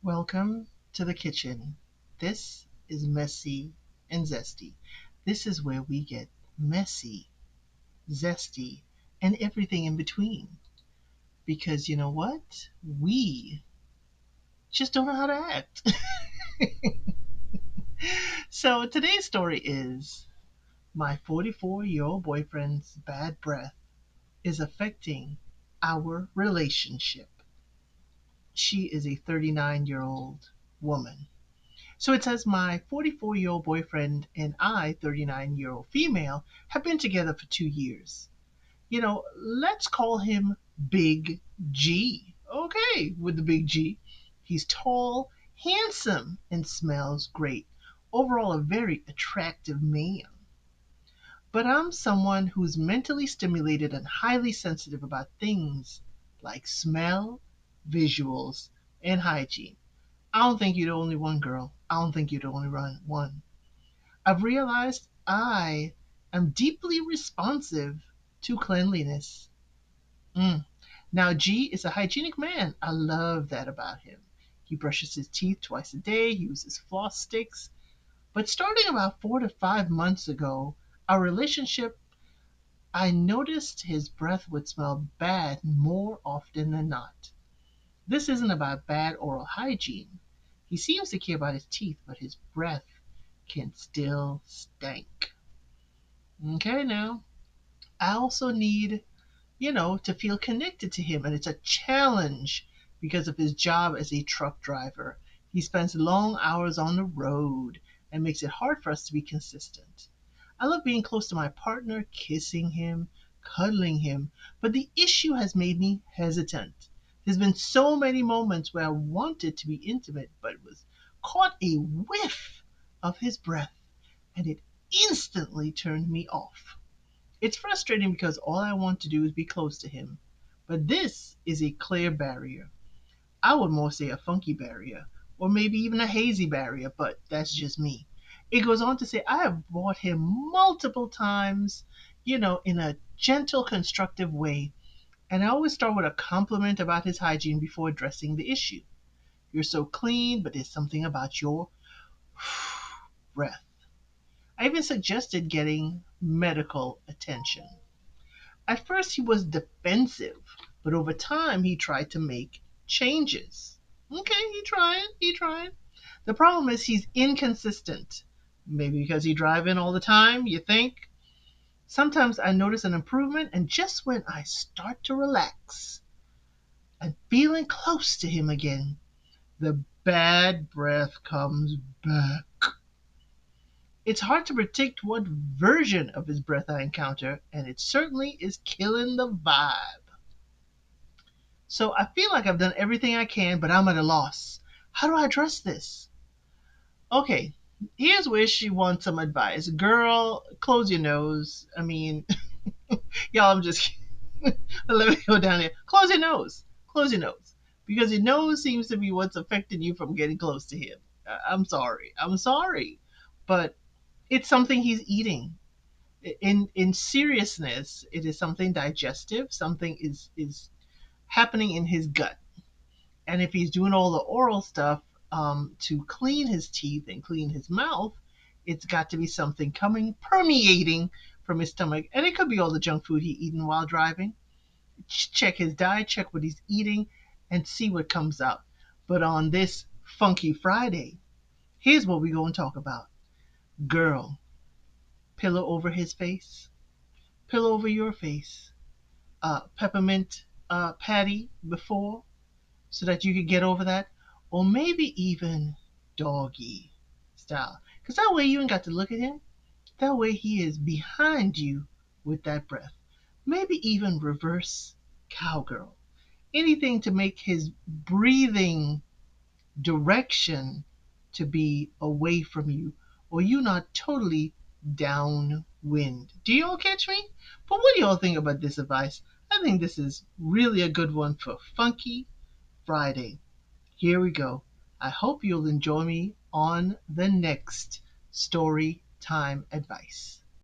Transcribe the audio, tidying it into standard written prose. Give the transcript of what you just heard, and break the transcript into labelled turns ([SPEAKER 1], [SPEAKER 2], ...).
[SPEAKER 1] Welcome to the kitchen. This is messy and zesty. This is where we get messy, zesty, and everything in between. Because you know what? We just don't know how to act. So today's story is my 44-year-old boyfriend's bad breath is affecting our relationship. She is a 39-year-old woman. So it says my 44-year-old boyfriend and I, 39-year-old female, have been together for 2 years. Let's call him Big G. Okay, with the big G. He's tall, handsome, and smells great. Overall, a very attractive man. But I'm someone who's mentally stimulated and highly sensitive about things like smell, visuals, and hygiene. I don't think you're the only one, girl. I don't think you're the only one. I've realized I am deeply responsive to cleanliness. Mm. Now, G is a hygienic man. I love that about him. He brushes his teeth twice a day, he uses floss sticks. But starting about 4 to 5 months ago, our relationship, I noticed his breath would smell bad more often than not. This isn't about bad oral hygiene. He seems to care about his teeth, but his breath can still stink. Okay, now, I also need, to feel connected to him, and it's a challenge because of his job as a truck driver. He spends long hours on the road and makes it hard for us to be consistent. I love being close to my partner, kissing him, cuddling him, but the issue has made me hesitant. There's been so many moments where I wanted to be intimate, but was caught a whiff of his breath, and it instantly turned me off. It's frustrating because all I want to do is be close to him, but this is a clear barrier. I would more say a funky barrier, or maybe even a hazy barrier, but that's just me. It goes on to say, I have brought him multiple times, in a gentle, constructive way, and I always start with a compliment about his hygiene before addressing the issue. You're so clean, but there's something about your breath. I even suggested getting medical attention. At first, he was defensive, but over time, he tried to make changes. Okay, he tried. The problem is he's inconsistent. Maybe because he drive in all the time, you think? Sometimes I notice an improvement, and just when I start to relax and feeling close to him again, the bad breath comes back. It's hard to predict what version of his breath I encounter, and it certainly is killing the vibe. So I feel like I've done everything I can, but I'm at a loss. How do I address this? Okay, here's where she wants some advice. Girl, close your nose. I mean, y'all, I'm just let me go down here. Close your nose. Close your nose. Because your nose seems to be what's affecting you from getting close to him. I'm sorry. I'm sorry. But it's something he's eating. In seriousness, it is something digestive. Something is happening in his gut. And if he's doing all the oral stuff to clean his teeth and clean his mouth, it's got to be something coming, permeating from his stomach. And it could be all the junk food he's eating while driving. Check his diet, check what he's eating, and see what comes out. But on this Funky Friday, here's what we're going to talk about. Girl, pillow over his face, pillow over your face, peppermint patty before, so that you could get over that, or maybe even doggy style. Because that way you ain't got to look at him. That way he is behind you with that breath. Maybe even reverse cowgirl. Anything to make his breathing direction to be away from you, or you not totally downwind. Do you all catch me? But what do y'all think about this advice? I think this is really a good one for Funky Friday. Here we go. I hope you'll enjoy me on the next story time advice.